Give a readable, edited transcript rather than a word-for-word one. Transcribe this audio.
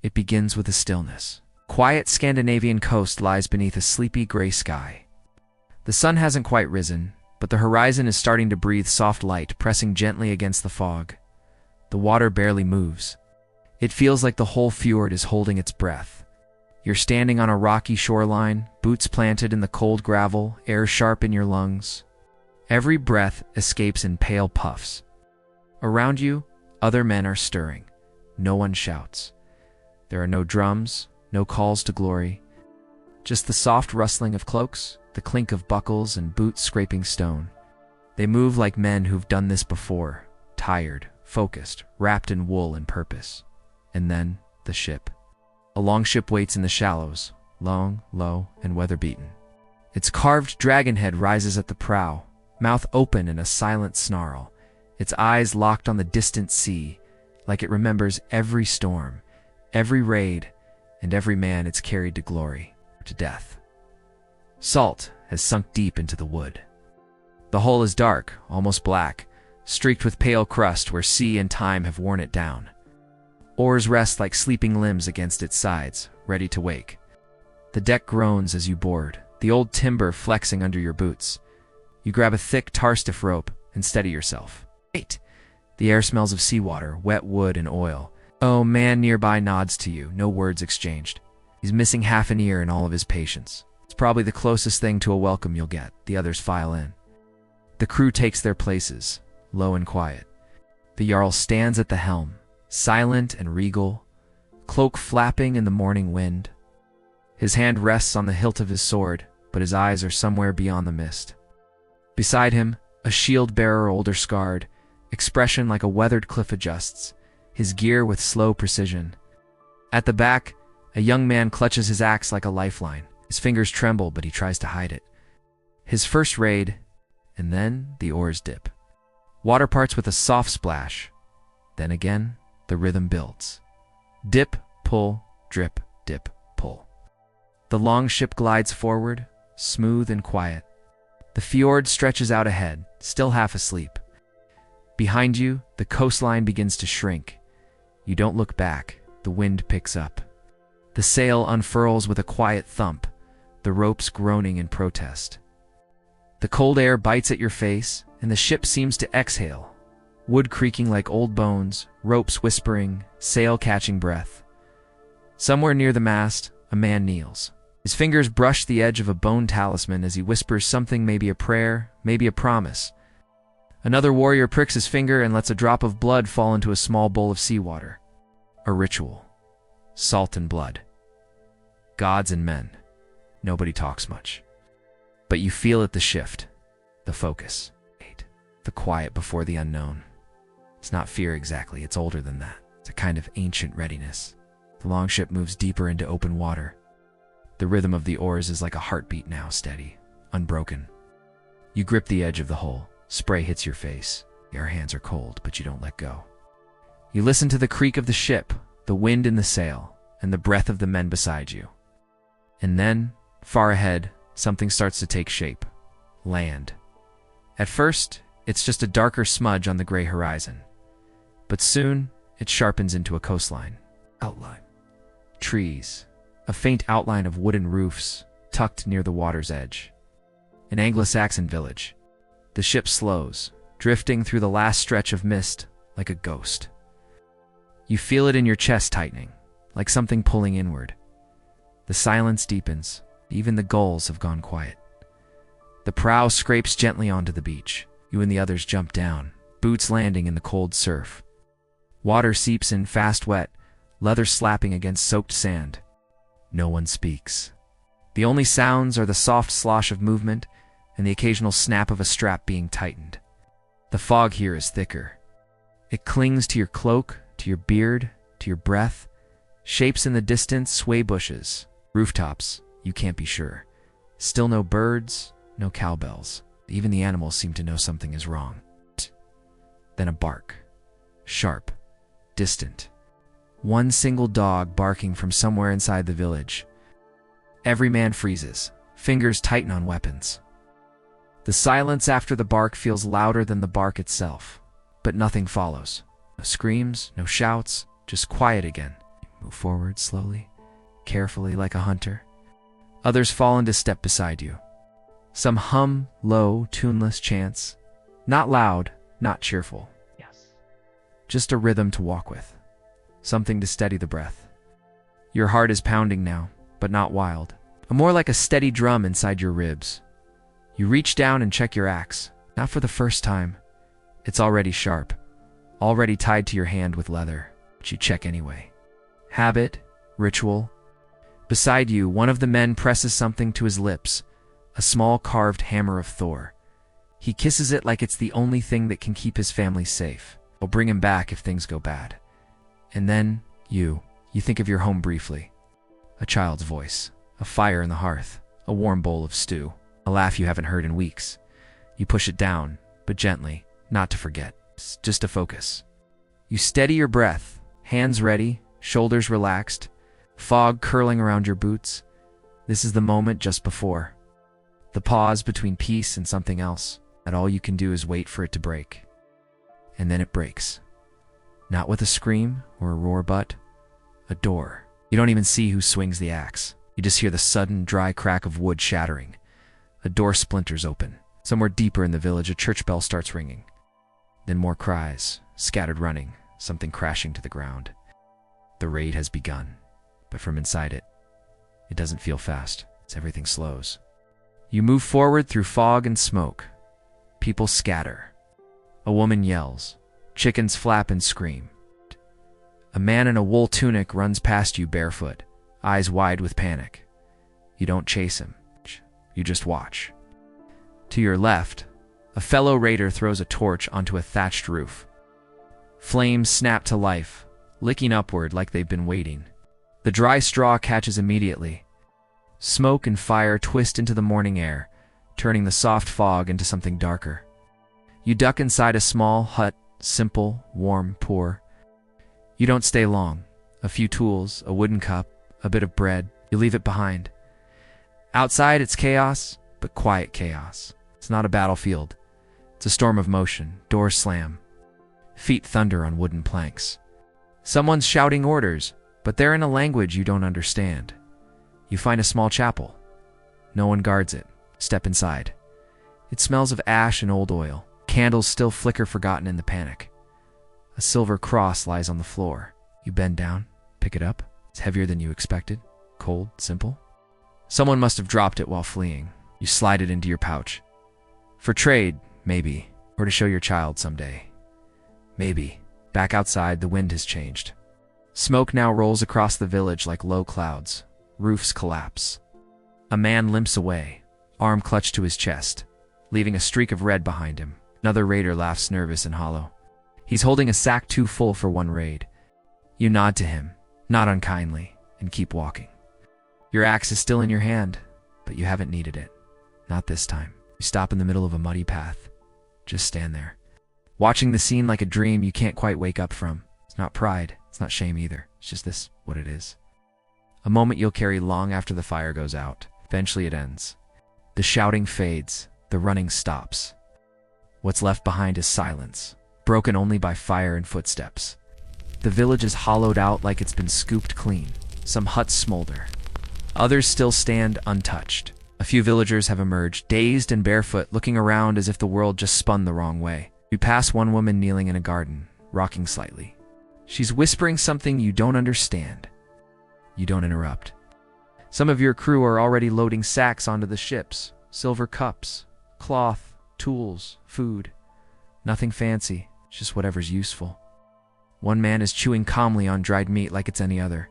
It begins with a stillness. Quiet Scandinavian coast lies beneath a sleepy gray sky. The sun hasn't quite risen, but the horizon is starting to breathe soft light, pressing gently against the fog. The water barely moves. It feels like the whole fjord is holding its breath. You're standing on a rocky shoreline, boots planted in the cold gravel, air sharp in your lungs. Every breath escapes in pale puffs. Around you, other men are stirring. No one shouts. There are no drums, no calls to glory. Just the soft rustling of cloaks, the clink of buckles and boots scraping stone. They move like men who've done this before, tired, focused, wrapped in wool and purpose. And then, the ship. A longship waits in the shallows, long, low, and weather-beaten. Its carved dragon head rises at the prow, mouth open in a silent snarl, its eyes locked on the distant sea, like it remembers every storm, every raid, and every man it's carried to glory, or to death. Salt has sunk deep into the wood. The hull is dark, almost black, streaked with pale crust where sea and time have worn it down. Oars rest like sleeping limbs against its sides, ready to wake. The deck groans as you board, the old timber flexing under your boots. You grab a thick tar-stiff rope and steady yourself. Wait! The air smells of seawater, wet wood, and oil. Oh, man nearby nods to you, no words exchanged. He's missing half an ear in all of his patience. It's probably the closest thing to a welcome you'll get. The others file in. The crew takes their places, low and quiet. The Jarl stands at the helm, silent and regal, cloak flapping in the morning wind. His hand rests on the hilt of his sword, but his eyes are somewhere beyond the mist. Beside him, a shield-bearer older scarred, expression like a weathered cliff adjusts, his gear with slow precision. At the back, a young man clutches his axe like a lifeline. His fingers tremble, but he tries to hide it. His first raid, and then the oars dip. Water parts with a soft splash. Then again, the rhythm builds. Dip, pull, drip, dip, pull. The long ship glides forward, smooth and quiet. The fjord stretches out ahead, still half asleep. Behind you, the coastline begins to shrink. You don't look back. The wind picks up. The sail unfurls with a quiet thump, the ropes groaning in protest. The cold air bites at your face, and the ship seems to exhale, wood creaking like old bones, ropes whispering, sail catching breath. Somewhere near the mast, a man kneels. His fingers brush the edge of a bone talisman as he whispers something, maybe a prayer, maybe a promise. Another warrior pricks his finger and lets a drop of blood fall into a small bowl of seawater. A ritual. Salt and blood. Gods and men. Nobody talks much. But you feel it, the shift, the focus, the quiet before the unknown. It's not fear exactly, it's older than that. It's a kind of ancient readiness. The longship moves deeper into open water. The rhythm of the oars is like a heartbeat now, steady, unbroken. You grip the edge of the hull. Spray hits your face. Your hands are cold, but you don't let go. You listen to the creak of the ship, the wind in the sail, and the breath of the men beside you. And then, far ahead, something starts to take shape. Land. At first, it's just a darker smudge on the gray horizon. But soon, it sharpens into a coastline. Outline. Trees. A faint outline of wooden roofs, tucked near the water's edge. An Anglo-Saxon village. The ship slows, drifting through the last stretch of mist like a ghost. You feel it in your chest tightening, like something pulling inward. The silence deepens. Even the gulls have gone quiet. The prow scrapes gently onto the beach. You and the others jump down, boots landing in the cold surf. Water seeps in fast wet, leather slapping against soaked sand. No one speaks. The only sounds are the soft slosh of movement and the occasional snap of a strap being tightened. The fog here is thicker. It clings to your cloak, to your beard, to your breath. Shapes in the distance, sway bushes, rooftops, you can't be sure. Still no birds, no cowbells. Even the animals seem to know something is wrong. Then a bark. Sharp, distant. One single dog barking from somewhere inside the village. Every man freezes, fingers tighten on weapons. The silence after the bark feels louder than the bark itself, but nothing follows. No screams, no shouts, just quiet again. Move forward slowly, carefully like a hunter. Others fall into step beside you. Some hum low, tuneless chants. Not loud, not cheerful. Just a rhythm to walk with. Something to steady the breath. Your heart is pounding now, but not wild. More like a steady drum inside your ribs. You reach down and check your axe. Not for the first time. It's already sharp. Already tied to your hand with leather. But you check anyway. Habit, ritual. Beside you, one of the men presses something to his lips. A small carved hammer of Thor. He kisses it like it's the only thing that can keep his family safe. Or bring him back if things go bad. And then, you think of your home briefly. A child's voice. A fire in the hearth. A warm bowl of stew. A laugh you haven't heard in weeks. You push it down, but gently, not to forget. Just to focus. You steady your breath. Hands ready, shoulders relaxed. Fog curling around your boots. This is the moment just before. The pause between peace and something else. That all you can do is wait for it to break. And then it breaks. Not with a scream or a roar, but a door. You don't even see who swings the axe. You just hear the sudden, dry crack of wood shattering. A door splinters open. Somewhere deeper in the village, a church bell starts ringing. Then more cries, scattered running, something crashing to the ground. The raid has begun, but from inside it doesn't feel fast. Everything slows. You move forward through fog and smoke. People scatter. A woman yells. Chickens flap and scream. A man in a wool tunic runs past you barefoot, eyes wide with panic. You don't chase him. You just watch. To your left, a fellow raider throws a torch onto a thatched roof. Flames snap to life, licking upward like they've been waiting. The dry straw catches immediately. Smoke and fire twist into the morning air, turning the soft fog into something darker. You duck inside a small hut, simple, warm, poor. You don't stay long. A few tools, a wooden cup, a bit of bread. You leave it behind. Outside, it's chaos, but quiet chaos. It's not a battlefield. It's a storm of motion. Doors slam. Feet thunder on wooden planks. Someone's shouting orders, but they're in a language you don't understand. You find a small chapel. No one guards it. Step inside. It smells of ash and old oil. Candles still flicker, forgotten in the panic. A silver cross lies on the floor. You bend down, pick it up. It's heavier than you expected. Cold, simple. Someone must have dropped it while fleeing. You slide it into your pouch. For trade, maybe. Or to show your child someday. Maybe. Back outside, the wind has changed. Smoke now rolls across the village like low clouds. Roofs collapse. A man limps away, arm clutched to his chest, leaving a streak of red behind him. Another raider laughs nervous and hollow. He's holding a sack too full for one raid. You nod to him, not unkindly, and keep walking. Your axe is still in your hand, but you haven't needed it. Not this time. You stop in the middle of a muddy path. Just stand there. Watching the scene like a dream you can't quite wake up from. It's not pride. It's not shame either. It's just this, what it is. A moment you'll carry long after the fire goes out. Eventually it ends. The shouting fades. The running stops. What's left behind is silence, broken only by fire and footsteps. The village is hollowed out like it's been scooped clean. Some huts smolder. Others still stand untouched. A few villagers have emerged, dazed and barefoot, looking around as if the world just spun the wrong way. You pass one woman kneeling in a garden, rocking slightly. She's whispering something you don't understand. You don't interrupt. Some of your crew are already loading sacks onto the ships. Silver cups, cloth, tools, food. Nothing fancy, just whatever's useful. One man is chewing calmly on dried meat like it's any other.